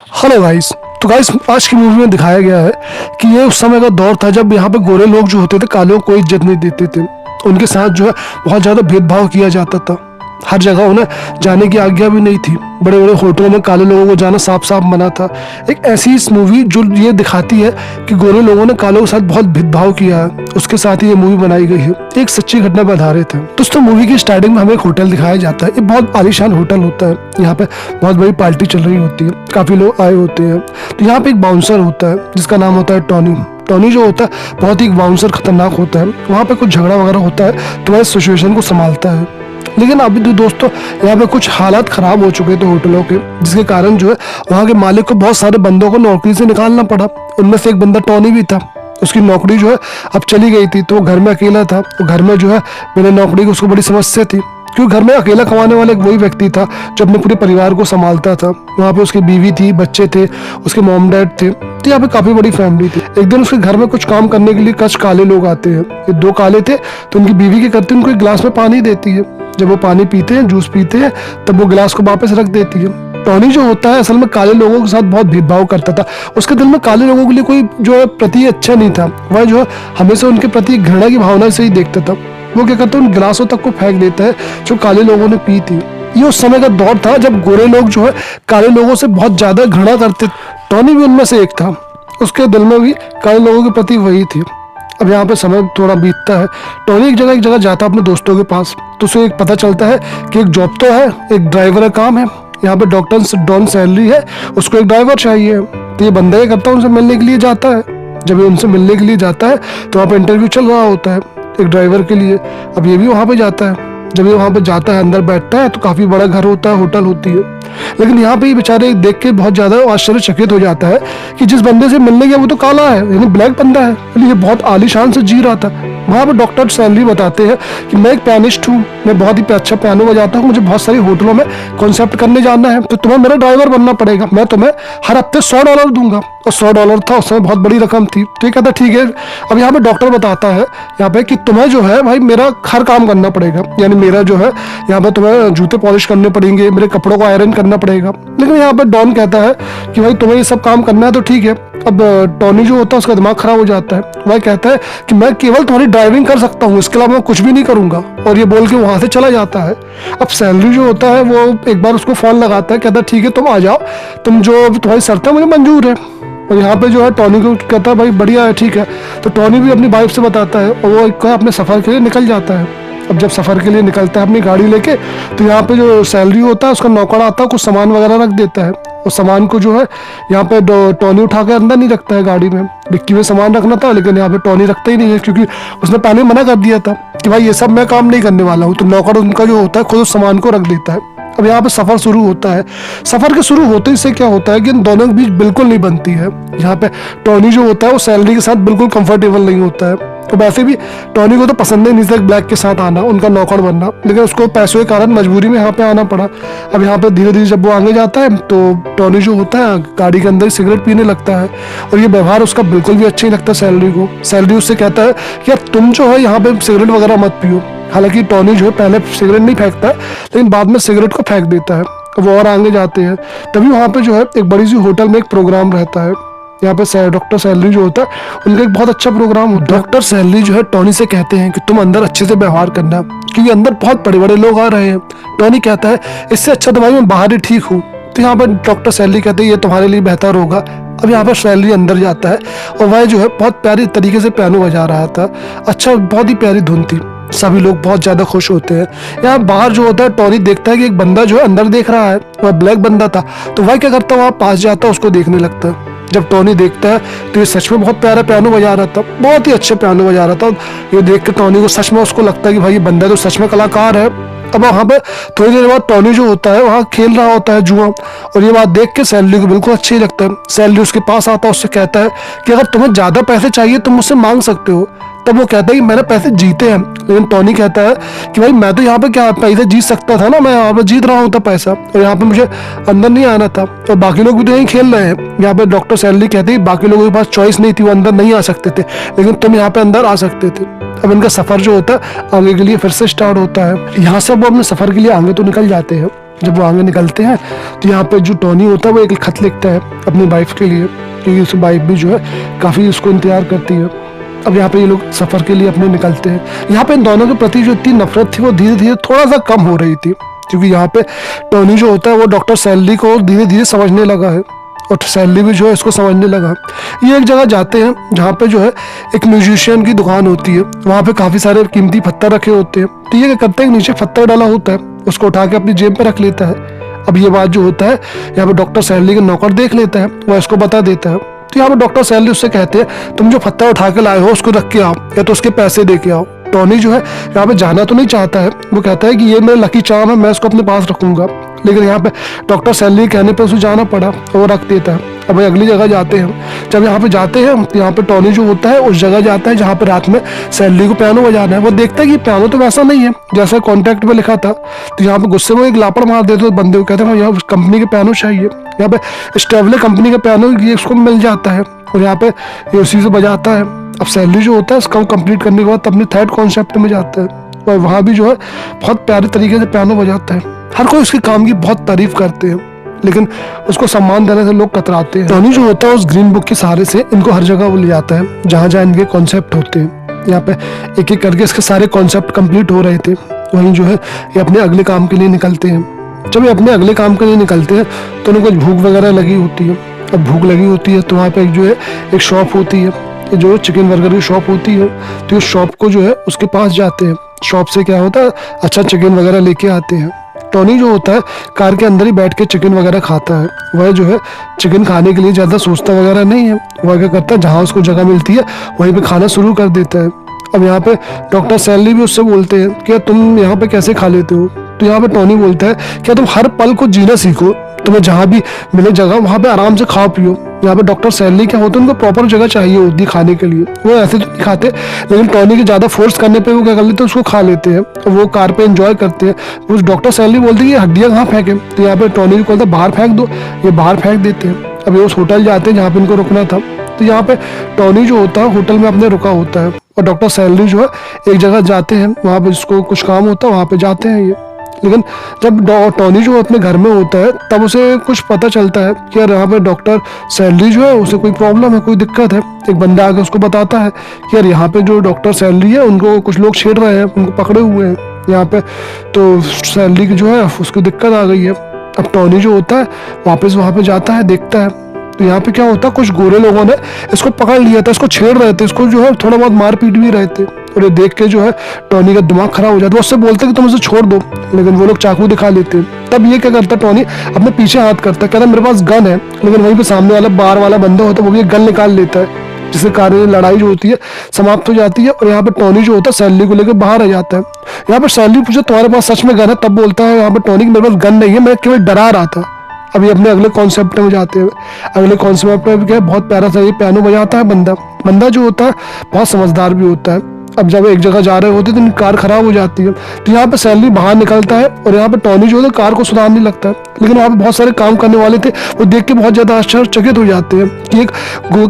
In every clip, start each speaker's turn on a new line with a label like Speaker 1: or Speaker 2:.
Speaker 1: Hello guys. तो guys आज की मूवी में दिखाया गया है कि ये उस समय का दौर था जब यहाँ पे गोरे लोग जो होते थे कालों को इज्जत नहीं देते थे। उनके साथ जो है बहुत ज़्यादा भेदभाव किया जाता था। हर जगह उन्हें जाने की आज्ञा भी नहीं थी। बड़े बड़े होटलों में काले लोगों को जाना साफ साफ मना था। एक ऐसी इस मूवी जो ये दिखाती है कि गोरे लोगों ने कालों के साथ बहुत भेदभाव किया है, उसके साथ ही ये मूवी बनाई गई है। एक सच्ची घटना पर आधारित है। दोस्तों मूवी की स्टार्टिंग में हमें एक होटल दिखाया जाता है। ये बहुत आलीशान होटल होता है। यहाँ पे बहुत बड़ी पार्टी चल रही होती है, काफी लोग आए होते हैं। तो यहाँ पे एक बाउंसर होता है जिसका नाम होता है टॉनी। टॉनी जो होता है बहुत ही बाउंसर खतरनाक होता है। वहाँ पे कुछ झगड़ा वगैरह होता है तो वह सिचुएशन को संभालता है। लेकिन अभी तो दोस्तों यहाँ पे कुछ हालात खराब हो चुके थे होटलों के, जिसके कारण जो है वहाँ के मालिक को बहुत सारे बंदों को नौकरी से निकालना पड़ा। उनमें से एक बंदा टॉनी भी था। उसकी नौकरी जो है अब चली गई थी, तो वो घर में अकेला था। तो घर में जो है बिना नौकरी को उसको बड़ी समस्या थी, क्योंकि घर में अकेला कमाने वाला एक वही व्यक्ति था जो अपने पूरे परिवार को संभालता था। वहाँ पे उसकी बीवी थी, बच्चे थे, उसके मॉम डैड थे। तो यहाँ पे काफी बड़ी फैमिली थी। एक दिन उसके घर में कुछ काम करने के लिए कुछ काले लोग आते हैं। ये दो काले थे, तो उनकी बीवी के करते उनको एक गिलास में पानी देती है। जब वो पानी पीते हैं, जूस पीते हैं, तब वो गिलास को वापस रख देती है। टॉनी जो होता है असल में काले लोगों के साथ बहुत भेदभाव करता था। उसके दिल में काले लोगों के लिए कोई जो है प्रति अच्छा नहीं था। वह जो है हमेशा उनके प्रति घृणा की भावना से ही देखता था। वो क्या करता है, उन गिलासों तक को फेंक देता है जो काले लोगों ने पी थी। ये उस समय का दौर था जब गोरे लोग जो है काले लोगों से बहुत ज्यादा घृणा करते। टॉनी भी उनमें से एक था। उसके दिल में भी काले लोगों के प्रति वही थी। अब यहाँ पे समय थोड़ा बीतता है। टॉनी एक जगह जाता है अपने दोस्तों के पास। तो उसे एक पता चलता है कि एक जॉब तो है, एक ड्राइवर का काम है। यहाँ पे डॉक्टर डॉन सैलरी है, उसको एक ड्राइवर चाहिए। तो ये बंदा क्या करता है, उनसे मिलने के लिए जाता है। जब ये उनसे मिलने के लिए जाता है तो वहाँ पे इंटरव्यू चल रहा होता है एक ड्राइवर के लिए। अब ये भी वहाँ पे जाता है। जब ये वहाँ पे जाता है, अंदर बैठता है, तो काफी बड़ा घर होता है, होटल होती है। लेकिन यहाँ पे ये बेचारे देख के बहुत ज्यादा आश्चर्यचकित हो जाता है कि जिस बंदे से मिलने गया वो तो काला है, यानी ब्लैक बंदा है। यानी ये बहुत आलीशान से जी रहा था। वहाँ पे डॉक्टर सैलरी बताते हैं कि मैं एक पियानिस्ट हूँ, मैं बहुत ही अच्छा पियानो बजाता हूँ, मुझे बहुत सारी होटलों में कॉन्सेप्ट करने जाना है, तो तुम्हें मेरा ड्राइवर बनना पड़ेगा। मैं तुम्हें हर हफ्ते $100 दूंगा। और $100 था उस समय बहुत बड़ी रकम थी। तो ये कहता ठीक है। अब यहाँ पे डॉक्टर बताता है यहाँ पे कि तुम्हें जो है भाई मेरा हर काम करना पड़ेगा। यानी मेरा जो है यहाँ पे तुम्हें जूते पॉलिश करने पड़ेंगे, मेरे कपड़ों को आयरन करना पड़ेगा। लेकिन यहाँ पे डॉन कहता है कि भाई तुम्हें ये सब काम करना है तो ठीक है। अब टॉनी जो होता है उसका दिमाग खराब हो जाता है। वह कहता है कि मैं केवल तुम्हारी ड्राइविंग कर सकता हूँ, इसके अलावा मैं कुछ भी नहीं करूंगा। और ये बोल के वहां से चला जाता है। अब सैलरी जो होता है वो एक बार उसको फोन लगाता है, कहता है ठीक है तुम आ जाओ, तुम जो तुम्हारी शर्त है मुझे मंजूर है। और यहाँ पे जो है टॉनी को कहता है भाई बढ़िया है, ठीक है। तो टॉनी भी अपनी वाइफ से बताता है और वो अपने सफर के लिए निकल जाता है। अब जब सफर के लिए निकलता है अपनी गाड़ी लेके, तो यहाँ पे जो सैलरी होता है उसका नौकर आता है, कुछ सामान वगैरह रख देता है। और सामान को जो है यहाँ पे टॉनी उठा के अंदर नहीं रखता है गाड़ी में। डिक्की में सामान रखना था, लेकिन यहाँ पे टॉनी रखता ही नहीं है, क्योंकि उसने पहले मना कर दिया था कि भाई ये सब मैं काम नहीं करने वाला हूँ। तो नौकर उनका जो होता है खुद उस सामान को रख देता है। अब यहाँ पे सफर शुरू होता है। सफर के शुरू होते ही से क्या होता है कि इन दोनों के बीच बिल्कुल नहीं बनती है। यहाँ पे टॉनी जो होता है वो सैलरी के साथ बिल्कुल कंफर्टेबल नहीं होता है। तो वैसे भी टॉनी को तो पसंद नहीं था ब्लैक के साथ आना, उनका नौकर बनना, लेकिन उसको पैसों के कारण मजबूरी में यहाँ पे आना पड़ा। अब यहाँ पे धीरे धीरे जब वो आगे जाता है तो टॉनी जो होता है गाड़ी के अंदर सिगरेट पीने लगता है। और ये व्यवहार उसका बिल्कुल भी अच्छा नहीं लगता सैलरी को। सैलरी उससे कहता है कि यार तुम जो है यहाँ पे सिगरेट वगैरह मत पियो। हालांकि टॉनी जो है पहले सिगरेट नहीं फेंकता है, लेकिन बाद में सिगरेट को फेंक देता है। वो और आगे जाते हैं, तभी वहाँ पे जो है एक बड़ी सी होटल में एक प्रोग्राम रहता है। यहाँ पे डॉक्टर सैलरी जो होता है उनका एक बहुत अच्छा प्रोग्राम होता है। डॉक्टर सैलरी जो है टॉनी से कहते हैं कि तुम अंदर अच्छे से व्यवहार करना, क्योंकि अंदर बहुत बड़े बड़े लोग आ रहे हैं। टॉनी कहता है इससे अच्छा तो भाई मैं बाहर ही ठीक हूँ। तो यहाँ पर डॉक्टर सैलरी कहते हैं ये तुम्हारे लिए बेहतर होगा। अब यहाँ पर सैलरी अंदर जाता है और वह जो है बहुत प्यारी तरीके से पियानो बजा रहा था। अच्छा, बहुत ही प्यारी धुन थी। सभी लोग बहुत ज्यादा खुश होते हैं। यहाँ बाहर जो होता है टॉनी देखता है कि एक बंदा जो है अंदर देख रहा है, वह ब्लैक बंदा था। तो वह क्या करता है, वहां पास जाता है, उसको देखने लगता है। जब टॉनी देखता है तो ये सच में बहुत प्यारा पियानो बजा रहा था, बहुत ही अच्छा पियानो बजा रहा था। ये देख के टॉनी को सच में उसको लगता है कि भाई ये बंदा तो सच में कलाकार है। अब वहां पे थोड़ी देर बाद टॉनी जो होता है वहां खेल रहा होता है जुआ, और ये बात देख के सैलरी को बिल्कुल अच्छा ही लगता है। सैलरी उसके पास आता है, उससे कहता है कि अगर तुम्हें ज्यादा पैसे चाहिए तुम मुझसे मांग सकते हो। तब वो कहता है कि मैंने पैसे जीते हैं। लेकिन टॉनी कहता है कि भाई मैं तो यहाँ पे क्या पैसे जीत सकता था ना, मैं यहाँ पे जीत रहा हूँ तो पैसा, और यहाँ पे मुझे अंदर नहीं आना था। और बाकी लोग भी तो यहीं खेल रहे हैं। यहाँ पे डॉक्टर सैलरी कहते हैं बाकी लोगों के पास चॉइस नहीं थी, वो अंदर नहीं आ सकते थे, लेकिन तुम यहाँ पे अंदर आ सकते थे। अब इनका सफर जो होता है आगे के लिए फिर से स्टार्ट होता है। यहाँ से वो अपने सफर के लिए आगे तो निकल जाते हैं। जब वो आगे निकलते हैं तो यहाँ पे जो टोनी होता है वो एक खत लिखता है अपनी वाइफ के लिए, क्योंकि उसकी वाइफ भी जो है काफ़ी उसको इंतजार करती है। अब यहाँ पे ये लोग सफ़र के लिए अपने निकलते हैं। यहाँ पे इन दोनों के प्रति जो इतनी नफरत थी वो धीरे धीरे थोड़ा सा कम हो रही थी, क्योंकि यहाँ पे टोनी जो होता है वो डॉक्टर सैलरी को धीरे धीरे समझने लगा है और सैलरी भी जो है इसको समझने लगा। ये एक जगह जाते हैं जहाँ पे जो है एक म्यूजिशियन की दुकान होती है, वहाँ पे काफ़ी सारे कीमती पत्थर रखे होते हैं। तो ये क्या करते हैं, नीचे पत्थर डाला होता है, उसको उठा के अपनी जेब में रख लेता है। अब ये बात जो होता है यहाँ पे डॉक्टर सैलरी का नौकर देख लेता है, वह इसको बता देता है। तो यहाँ पे डॉक्टर सैलरी उससे कहते हैं तुम जो पत्थर उठा के लाए हो उसको रख के आओ या तो उसके पैसे दे के आओ। टोनी जो है यहाँ पे जाना तो नहीं चाहता है, वो कहता है कि ये मेरा लकी चार्म है, मैं इसको अपने पास रखूंगा, लेकिन यहाँ पे डॉक्टर सैलरी कहने पे उसे जाना पड़ा और वो रख देता है। अब अगली जगह जाते हैं। जब यहाँ पे जाते हैं तो यहाँ पे टोनी जो होता है उस जगह जाता है जहाँ पे रात में सैलरी को पियानो बजाना है। वो देखता है कि पियानो तो वैसा नहीं है जैसा कॉन्ट्रैक्ट में लिखा था। तो यहाँ पे गुस्से में एक लापड़ मार देते हैं बंदे को, कहते हैं यहाँ कंपनी के पियानो चाहिए। यहाँ पे स्टेबले कंपनी का पियानो ये उसको मिल जाता है और यहाँ पे ये उसी से बजाता है। अब सैलरी जो होता है उसका कंप्लीट करने के बाद अपने थर्ड कॉन्सेप्ट में जाता है और वहाँ भी जो है बहुत प्यारे तरीके से पियानो बजाता है। हर कोई उसके काम की बहुत तारीफ करते हैं, लेकिन उसको सम्मान देने से लोग कतराते हैं। टोनी जो होता है उस ग्रीन बुक के सहारे से इनको हर जगह वो ले जाता है जहाँ जहाँ इनके कॉन्सेप्ट होते हैं। यहाँ पे एक एक करके इसके सारे कॉन्सेप्ट कंप्लीट हो रहे थे। वहीं जो है ये अपने अगले काम के लिए निकलते हैं। जब ये अपने अगले काम के लिए निकलते हैं तो उन्हें कुछ भूख वगैरह लगी होती है। अब भूख लगी होती है तो वहाँ पे जो है एक शॉप होती है, जो चिकन बर्गर की शॉप होती है। तो उस शॉप को जो है उसके पास जाते हैं। शॉप से क्या होता है अच्छा चिकन वगैरह लेके आते हैं। टोनी जो होता है कार के अंदर ही बैठ के चिकन वगैरह खाता है। वह जो है चिकन खाने के लिए ज़्यादा सोचता वगैरह नहीं है, वह क्या करता है जहाँ उसको जगह मिलती है वहीं पे खाना शुरू कर देता है। अब यहाँ पे डॉक्टर सैलरी भी उससे बोलते हैं कि तुम यहाँ पे कैसे खा लेते हो। तो यहाँ पे टोनी बोलता है क्या तुम हर पल को जीना सीखो, तुम्हें जहाँ भी मिले जगह वहाँ पे आराम से खाओ पियो। यहाँ पे डॉक्टर सैलरी क्या होता है उनको प्रॉपर जगह चाहिए होती है खाने के लिए, वो ऐसे तो नहीं खाते, लेकिन टोनी के ज़्यादा फोर्स करने पे वो क्या कर लेते हैं उसको खा लेते हैं। वो कार पे एंजॉय करते हैं। वो डॉक्टर सैलरी बोलते हैं ये हड्डियाँ कहाँ फेंके, तो यहाँ पे टोनी को बोलता है बाहर फेंक दो, ये बाहर फेंक देते हैं। अब ये उस होटल जाते हैं जहाँ पे इनको रुकना था। तो यहाँ पे टोनी जो होता है होटल में अपने रुका होता है और डॉक्टर सैलरी जो है एक जगह जाते हैं, वहाँ पे जिसको कुछ काम होता है वहाँ पे जाते हैं ये। लेकिन जब टोनी जो अपने घर में होता है तब उसे कुछ पता चलता है कि यार यहाँ पे डॉक्टर सैलरी जो है उसे कोई प्रॉब्लम है, कोई दिक्कत है। एक बंदा आके उसको बताता है कि यार यहाँ पे जो डॉक्टर सैलरी है उनको कुछ लोग छेड़ रहे हैं, उनको पकड़े हुए हैं यहाँ पे, तो सैलरी की जो है उसको दिक्कत आ गई है। अब टोनी जो होता है वापस वहाँ पे जाता है, देखता है तो यहाँ पे क्या होता है कुछ गोरे लोगों ने इसको पकड़ लिया था, इसको छेड़ रहे थे, इसको जो है थोड़ा बहुत मार पीट भी रहे थे। और ये देख के जो है टोनी का दिमाग खराब हो जाता है। वो उससे बोलते कि तुम इसे छोड़ दो, लेकिन वो लोग चाकू दिखा लेते हैं। तब ये क्या करता है टोनी अपने पीछे हाथ करता है, कहता है मेरे पास गन है, लेकिन वहीं पे सामने वाला बार वाला बंदा होता है वो भी गन निकाल लेता है, जिसके कारण लड़ाई जो होती है समाप्त हो जाती है। और यहाँ पे टोनी जो होता है सैलरी को लेकर बाहर आ जाता है। यहाँ पर सैलरी पूछे तुम्हारे पास सच में गन है, तब बोलता है यहाँ पे टोनी की मेरे पास गन नहीं है, मैं केवल डरा रहा था। अभी अपने अगले कॉन्सेप्ट में जाते हैं। अगले कॉन्सेप्ट में क्या है बहुत प्यारा सा ये पियानो बजाता है बंदा जो होता है बहुत समझदार भी होता है। अब जब एक जगह जा रहे होते तो कार खराब हो जाती है, तो यहाँ पे सैलरी बाहर निकलता है और यहाँ पे टोनी जो है कार को सुधारने लगता है। लेकिन वहाँ पे बहुत सारे काम करने वाले थे, वो देख के बहुत ज्यादा आश्चर्यचकित हो जाते हैं कि एक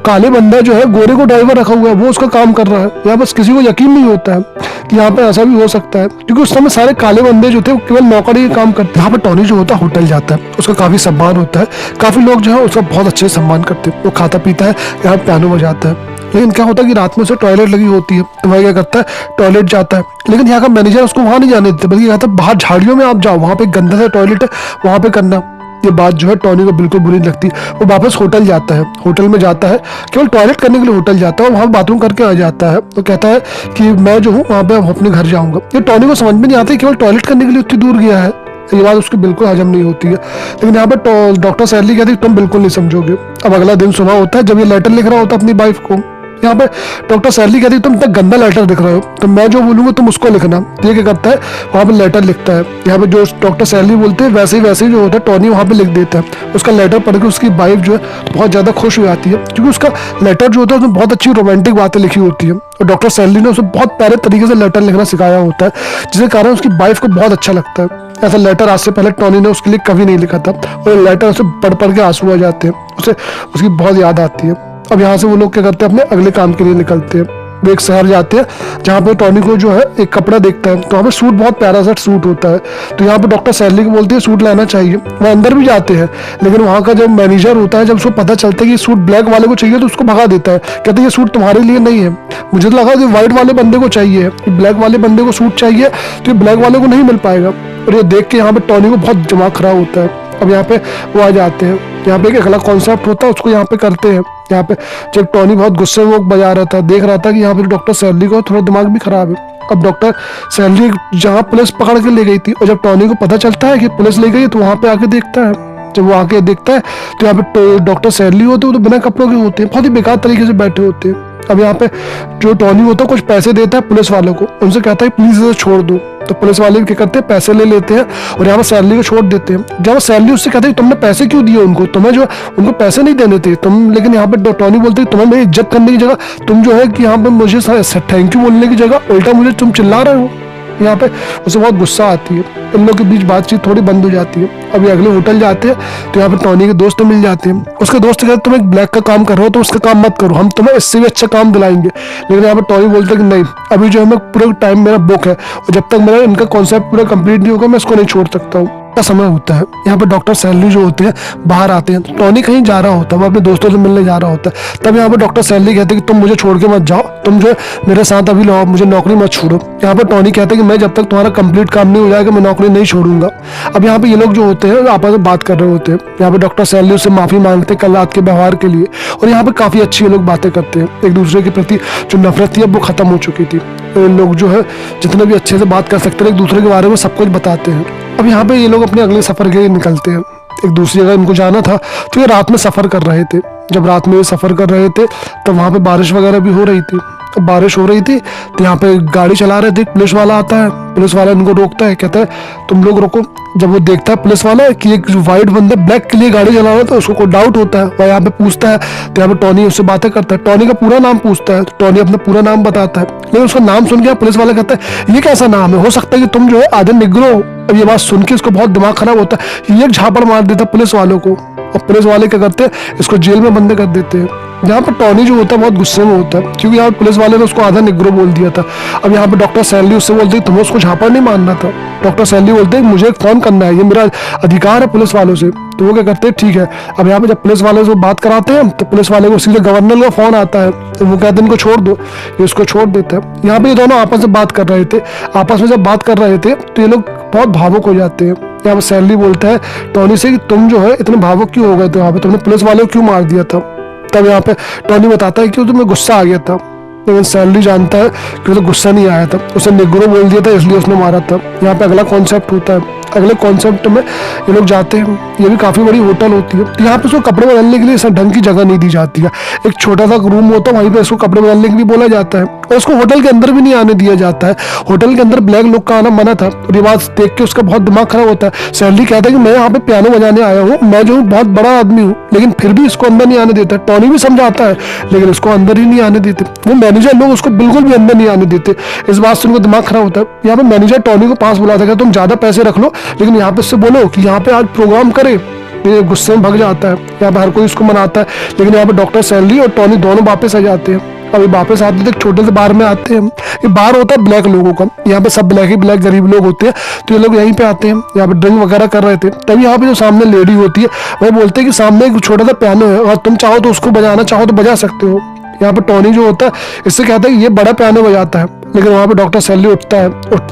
Speaker 1: काले बंदा जो है गोरे को ड्राइवर रखा हुआ है, वो उसका काम कर रहा है। यहाँ बस किसी को यकीन नहीं होता है कि यहाँ पे ऐसा भी हो सकता है, क्योंकि उस समय सारे काले बंदे जो थे वो केवल नौकरी काम करते। यहाँ पे टोनी जो होता है होटल जाता है, उसका काफी सम्मान होता है, काफी लोग जो है उसका बहुत अच्छे सम्मान करते हैं। वो खाता पीता है, यहाँ पियानो बजाता है। लेकिन क्या होता है कि रात में उसे टॉयलेट लगी होती है, तो वह क्या करता है टॉयलेट जाता है। लेकिन यहाँ का मैनेजर उसको वहां नहीं जाने देता, बल्कि कहता है बाहर झाड़ियों में आप जाओ, वहां पे गंदा सा टॉयलेट है, वहां पे करना। ये बात जो है टोनी को बिल्कुल बुरी नहीं लगती। वो वापस होटल जाता है, होटल में जाता है केवल टॉयलेट करने के लिए होटल जाता है, वहां बाथरूम करके आ जाता है। तो कहता है कि मैं जो हूँ वहां पे अपने घर जाऊंगा। ये टोनी को समझ में नहीं आता केवल टॉयलेट करने के लिए उतनी दूर गया है, ये बात उसकी बिल्कुल हजम नहीं होती है। लेकिन यहाँ पे डॉक्टर सैलरी कहती है तुम बिल्कुल नहीं समझोगे। अब अगला दिन सुबह होता है, जब ये लेटर लिख रहा होता है अपनी वाइफ को, यहाँ पे डॉक्टर सैलरी कहती है तुम इतना गंदा लेटर लिख रहे हो, तो मैं जो बोलूंगा तुम उसको लिखना। ये क्या करता है वहाँ पे लेटर लिखता है। यहाँ पे जो डॉक्टर सैलरी बोलते हैं वैसे ही जो होता है टोनी वहाँ पे लिख देता है। उसका लेटर पढ़ के उसकी वाइफ जो है बहुत ज्यादा खुश हो जाती है, क्योंकि उसका लेटर जो होता है उसमें बहुत अच्छी रोमांटिक बातें लिखी होती है और डॉक्टर सैलरी ने उसे बहुत प्यारे तरीके से लेटर लिखना सिखाया होता है, जिसके कारण उसकी वाइफ को बहुत अच्छा लगता है। ऐसा लेटर आज से पहले टोनी ने उसके लिए कभी नहीं लिखा था, और लेटर उसे पढ़ के आंसू आ जाते हैं, उसे उसकी बहुत याद आती है। अब यहाँ से वो लोग क्या करते हैं अपने अगले काम के लिए निकलते हैं। वो एक शहर जाते हैं जहाँ पे टॉनी को जो है एक कपड़ा देखता है, तो वहाँ पे सूट बहुत प्यारा सा सूट होता है। तो यहाँ पे डॉक्टर सैलरी को बोलते हैं सूट लाना चाहिए, वो अंदर भी जाते हैं, लेकिन वहाँ का जब मैनेजर होता है, जब उसको पता चलता है कि सूट ब्लैक वाले को चाहिए तो उसको भगा देता है, कहते हैं ये सूट तुम्हारे लिए नहीं है, मुझे तो लगा कि व्हाइट वाले बंदे को चाहिए, ब्लैक वाले बंदे को सूट चाहिए, तो ये ब्लैक वाले को नहीं मिल पाएगा। और ये देख के यहाँ पे टॉनी को बहुत दिमाग खराब होता है। अब यहाँ पे वो आ जाते हैं, यहाँ पे एक अगला कॉन्सेप्ट होता है, उसको यहाँ पे करते हैं। यहाँ पे जब टॉनी बहुत गुस्से में वो बजा रहा था, देख रहा था कि यहाँ पे डॉक्टर सैलरी को थोड़ा दिमाग भी खराब है। अब डॉक्टर सैलरी जहाँ पुलिस पकड़ के ले गई थी, और जब टॉनी को पता चलता है कि पुलिस ले गई, तो वहाँ पे आके देखता है, जब वो आके देखता है तो यहाँ पे डॉक्टर सैलरी होते हैं, वो तो बिना कपड़ों के होते हैं, बहुत ही बेकार तरीके से बैठे होते हैं। अब यहाँ पे जो टॉनी होता है कुछ पैसे देता है पुलिस वालों को, उनसे कहता है प्लीज इसे छोड़ दो, तो पुलिस वाले क्या करते हैं पैसे ले लेते हैं और यहाँ पर सैलरी को छोड़ देते हैं। जब सैलरी उससे कहते हैं तुमने पैसे क्यों दिए उनको, तुम्हें जो उनको पैसे नहीं देने थे तुम, लेकिन यहाँ पे टॉनी बोलते हैं तुम्हें मेरी इज्जत करने की जगह तुम जो है कि यहाँ पे मुझे थैंक यू बोलने की जगह उल्टा मुझे तुम चिल्ला रहे हो। यहाँ पे उसे बहुत गुस्सा आती है, इन लोगों के बीच बातचीत थोड़ी बंद हो जाती है। अभी अगले होटल जाते हैं तो यहाँ पे टॉनी के दोस्त मिल जाते हैं, उसके दोस्त कहते हैं तुम एक ब्लैक का काम कर रहे हो तो उसका काम मत करो, हम तुम्हें इससे भी अच्छा काम दिलाएंगे। लेकिन यहाँ पे टॉनी बोलते हैं कि नहीं, अभी जो है मैं पूरा टाइम मेरा बुक है और जब तक मेरा इनका कॉन्सेप्ट पूरा कंप्लीट नहीं होगा मैं इसको नहीं छोड़ सकता हूँ। का समय होता है, यहाँ पे डॉक्टर सैलरी जो होते हैं बाहर आते हैं, तो टॉनी कहीं जा रहा होता है, वो अपने दोस्तों से मिलने जा रहा होता है। तब यहाँ पे डॉक्टर सैलरी कहते हैं कि तुम मुझे छोड़ के मत जाओ, तुम जो मेरे साथ अभी लो, मुझे नौकरी मत छोड़ो। यहाँ पे टॉनी कहता है कि मैं जब तक तुम्हारा कंप्लीट काम नहीं हो जाएगा मैं नौकरी नहीं छोड़ूंगा। अब यहाँ पे ये लोग जो होते हैं आपस में बात कर रहे होते हैं, यहाँ पे डॉक्टर सैलरी उससे माफी मांगते हैं कल रात के व्यवहार के लिए, और यहाँ पे काफी अच्छी ये लोग बातें करते हैं, एक दूसरे के प्रति जो नफरत थी अब वो खत्म हो चुकी थी। तो लोग जो है जितने भी अच्छे से बात कर सकते हैं एक दूसरे के बारे में सब कुछ बताते हैं। अब यहाँ पे ये लोग अपने अगले सफर के लिए निकलते हैं, एक दूसरी जगह इनको जाना था, तो ये रात में सफर कर रहे थे। जब रात में ये सफर कर रहे थे तो वहाँ पे बारिश वगैरह भी हो रही थी। अब बारिश हो रही थी तो यहाँ पे गाड़ी चला रहे थे, पुलिस वाला आता है, पुलिस वाला इनको रोकता है, कहता है तुम लोग रुको। जब वो देखता है पुलिस वाला कि एक व्हाइट बंदा ब्लैक के लिए गाड़ी चला रहा है तो उसको कोई डाउट होता है, वह यहाँ पे पूछता है, तो यहाँ पे टॉनी उससे बातें करता है, टॉनी का पूरा नाम पूछता है, तो टॉनी अपना पूरा नाम बताता है, लेकिन उसका नाम सुन के पुलिस वाला कहता है ये कैसा नाम है, हो सकता है कि तुम जो है आधे निग्रो। अब ये बात सुन के इसको बहुत दिमाग खराब होता है, ये एक झापड़ मार देता है पुलिस वालों को, और पुलिस वाले क्या करते हैं इसको जेल में बंद कर देते हैं। यहाँ पर टॉनी जो होता है बहुत गुस्से में होता है, क्योंकि यहाँ पुलिस वाले ने उसको आधा निग्रो बोल दिया था। अब यहाँ पे डॉक्टर सैलरी उससे बोलते तुम्हें उसको झापड़ नहीं मारना था। डॉक्टर सैलरी बोलते मुझे फोन करना है, ये मेरा अधिकार है पुलिस वालों से। तो वो क्या करते हैं ठीक है। अब यहाँ पे जब पुलिस वाले से बात कराते हैं तो पुलिस वाले को सीधे गवर्नर का फोन आता है, तो वो कहते हैं इनको छोड़ दो, ये उसको छोड़ देते हैं। यहाँ पे ये दोनों आपस में बात कर रहे थे, आपस में जब बात कर रहे थे तो ये लोग बहुत भावुक हो जाते हैं। यहाँ पे सैलरी बोलता है टॉनी से कि तुम जो है इतने भावुक क्यों हो गए थे, वहाँ पे तुमने पुलिस वाले को क्यों मार दिया था। तब यहाँ पे टॉनी बताता है कि तुम्हें गुस्सा आ गया था, लेकिन सैलरी जानता है कि उसे गुस्सा नहीं आया था, उसे निग्रो बोल दिया था इसलिए उसने मारा था। यहाँ पे अगला कॉन्सेप्ट होता है, अगले कॉन्सेप्ट में ये लोग जाते हैं, ये भी काफी बड़ी होटल होती है। तो यहाँ पे उसको कपड़े बदलने के लिए इसे ढंग की जगह नहीं दी जाती है, एक छोटा सा रूम होता है वहीं पे इसको कपड़े बदलने के लिए बोला जाता है, और उसको होटल के अंदर भी नहीं आने दिया जाता है। होटल के अंदर ब्लैक लोग का आना मना था, और ये बात देख के उसका बहुत दिमाग खराब होता है। सैलरी कहता है कि मैं यहाँ पे पियानो बजाने आया हूँ, मैं जो हूँ बहुत बड़ा आदमी हूँ, लेकिन फिर भी इसको अंदर नहीं आने देता। टॉनी भी समझाता है लेकिन उसको अंदर ही नहीं आने देते, वो मैनेजर लोग उसको बिल्कुल भी अंदर नहीं आने देते। इस बात से उनको दिमाग खराब होता है। यहाँ पे मैनेजर टॉनी को पास बुलाता है, तुम ज्यादा पैसे रख लो, लेकिन यहाँ पे इससे बोलो कि यहाँ पे आज प्रोग्राम करे। ये गुस्से में भग जाता है, यहाँ पे हर कोई उसको मनाता है, लेकिन यहाँ पे डॉक्टर सैलरी और टॉनी दोनों वापस आ जाते हैं। अभी वापस आते थे छोटे से बार में आते हैं, ये बार होता है ब्लैक लोगों का, यहाँ पे सब ब्लैक ही ब्लैक गरीब लोग होते हैं, तो ये लोग यहीं पे आते हैं, यहाँ पे ड्रिंक वगैरह कर रहे थे। तभी यहाँ पे जो सामने लेडी होती है वह बोलते हैं कि सामने एक छोटा सा पियानो है और तुम चाहो तो उसको बजाना चाहो तो बजा सकते हो। यहाँ पे टॉनी जो होता है इससे कहता है कि ये बड़ा पियानो बजाता है, लेकिन वहाँ पे डॉक्टर सैलरी उठता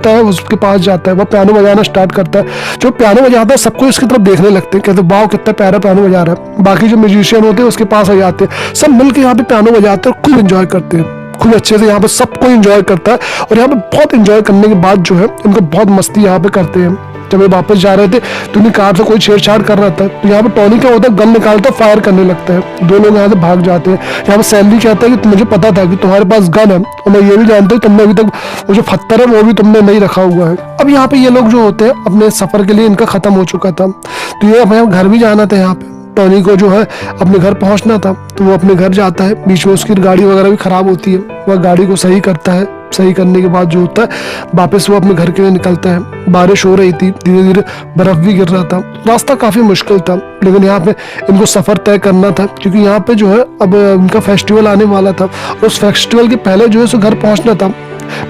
Speaker 1: है उसके पास जाता है, वो पियानो बजाना स्टार्ट करता है। जो पियानो बजाता है सबको इसकी तरफ देखने लगते हैं, कहते हैं वाह कितना प्यारा पियानो बजा रहा है। बाकी जो म्यूजिशियन होते हैं उसके पास आ जाते हैं, सब मिलकर यहाँ पे पियानो बजाते हैं और खूब एंजॉय करते हैं, खूब अच्छे से यहाँ पे सबको एंजॉय करता है। और यहाँ पे बहुत एंजॉय करने के बाद जो है इनको बहुत मस्ती यहाँ पे करते हैं। जब ये वापस जा रहे थे तो उन्हें कार से कोई छेड़छाड़ कर रहा था, तो यहाँ पे टॉनी क्या होता है गन निकालता है, फायर करने लगता है, दो लोग यहाँ से भाग जाते हैं। यहाँ पे सैलरी कहता है कि मुझे पता था कि तुम्हारे पास गन है, और मैं ये भी जानता हूँ तुमने अभी तक वो जो पत्थर है वो भी तुमने नहीं रखा हुआ है। अब यहाँ पे ये लोग जो होते हैं अपने सफर के लिए इनका खत्म हो चुका था, तो ये अपने घर भी जाना था। यहाँ पे टॉनी को जो है अपने घर पहुंचना था, तो वो अपने घर जाता है। बीच में उसकी गाड़ी वगैरह भी खराब होती है, वह गाड़ी को सही करता है, सही करने के बाद जो होता है वापस वो अपने घर के लिए निकलता है। बारिश हो रही थी, धीरे धीरे बर्फ भी गिर रहा था, रास्ता काफी मुश्किल था, लेकिन यहाँ पे इनको सफर तय करना था क्योंकि यहाँ पे जो है अब इनका फेस्टिवल आने वाला था। उस फेस्टिवल के पहले जो है सो घर पहुंचना था।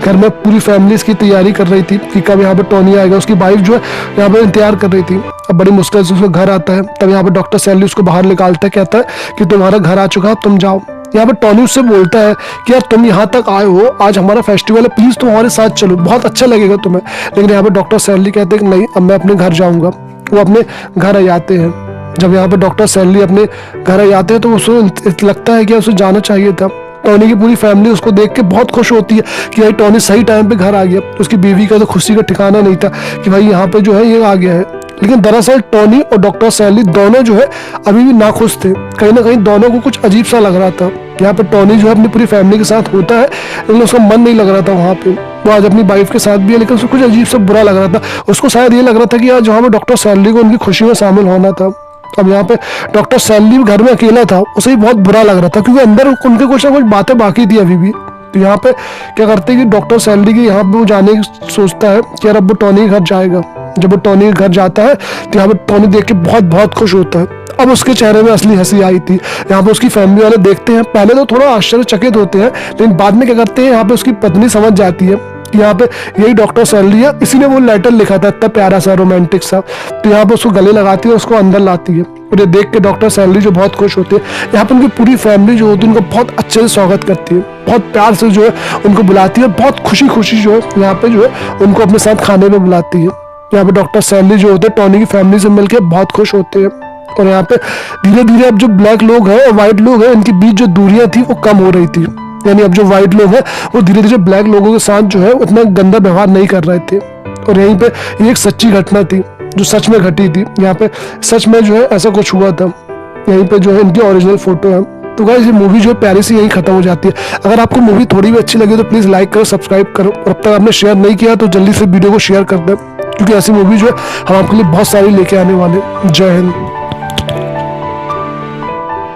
Speaker 1: घर में पूरी फैमिली इसकी तैयारी कर रही थी कि कब यहाँ पे टोनी आएगा। उसकी वाइफ जो है यहाँ पे इंतजार कर रही थी। अब बड़ी मुश्किल से उसका घर आता है, तब यहाँ पे डॉक्टर सैली उसको बाहर निकालता है, कहता है कि तुम्हारा घर आ चुका है, तुम जाओ। यहाँ पे टोनी उससे बोलता है कि यार तुम यहाँ तक आए हो, आज हमारा फेस्टिवल है, प्लीज तुम हमारे साथ चलो, बहुत अच्छा लगेगा तुम्हें। लेकिन यहाँ पे डॉक्टर सैली कहते हैं कि नहीं, अब मैं अपने घर जाऊंगा। वो अपने घर आ जाते हैं। जब यहाँ पे डॉक्टर सैली अपने घर आ जाते हैं तो उसको लगता है कि उसे जाना चाहिए था। टोनी की पूरी फैमिली उसको देख के बहुत खुश होती है कि भाई टोनी सही टाइम पे घर आ गया। उसकी बीवी का तो खुशी का ठिकाना नहीं था कि भाई यहाँ पे जो है ये आ गया है। लेकिन दरअसल टोनी और डॉक्टर सैली दोनों जो है अभी भी नाखुश थे। कहीं ना कहीं दोनों को कुछ अजीब सा लग रहा था। यहाँ पे टोनी जो है अपनी पूरी फैमिली के साथ होता है, लेकिन उसका मन नहीं लग रहा था वहाँ पे। वो आज अपनी वाइफ के साथ भी है, लेकिन उसको कुछ अजीब सा बुरा लग रहा था। उसको शायद ये लग रहा था कि आज जहाँ पे डॉक्टर सैली को उनकी खुशी में शामिल होना था। अब यहाँ पे डॉक्टर सैली घर में अकेला था, उसे भी बहुत बुरा लग रहा था क्योंकि अंदर उनके कुछ ना कुछ बातें बाकी थी अभी भी। तो यहाँ पे क्या करते हैं कि डॉक्टर सैली की यहाँ पे वो जाने की सोचता है कि यार अब वो टोनी के घर जाएगा। जब वो टोनी के घर जाता है तो यहाँ पे टोनी देख के बहुत बहुत खुश होता है। अब उसके चेहरे में असली हंसी आई थी। यहाँ पे उसकी फैमिली वाले देखते हैं, पहले तो थोड़ा आश्चर्यचकित होते हैं, लेकिन बाद में क्या करते हैं, यहाँ पे उसकी पत्नी समझ जाती है कि यहाँ पे यही डॉक्टर सैली है, इसी ने वो लेटर लिखा था इतना प्यारा सा रोमांटिक सा। तो यहाँ पे उसको गले लगाती है, उसको अंदर लाती है। और ये देख के डॉक्टर सैली जो बहुत खुश होती है। यहाँ पे उनकी पूरी फैमिली जो होती है उनको बहुत अच्छे से स्वागत करती है, बहुत प्यार से जो है उनको बुलाती है, बहुत खुशी खुशी जो है यहाँ पे जो है उनको अपने साथ खाने में बुलाती है। यहाँ पे डॉक्टर सैली जो होते हैं टोनी की फैमिली से मिलकर बहुत खुश होते हैं। और यहाँ पे धीरे धीरे अब जो ब्लैक लोग हैं और व्हाइट लोग हैं, इनके बीच जो दूरियां थी वो कम हो रही थी। यानी अब जो व्हाइट लोग हैं वो धीरे धीरे ब्लैक लोगों के साथ जो है उतना गंदा व्यवहार नहीं कर रहे थे। और यहीं पे ये एक सच्ची घटना थी जो सच में घटी थी। यहाँ पे सच में जो है ऐसा कुछ हुआ था। यहीं पे जो है इनकी ओरिजिनल फोटो है। तो गाइस ये मूवी जो है प्यारी सी यहीं खत्म हो जाती है। अगर आपको मूवी थोड़ी भी अच्छी लगी तो प्लीज लाइक करो, सब्सक्राइब करो, और अब तक आपने शेयर नहीं किया तो जल्दी से वीडियो को शेयर कर दें, क्योंकि ऐसी मूवी जो है हम आपके लिए बहुत सारी लेके आने वाले। जय हिंद।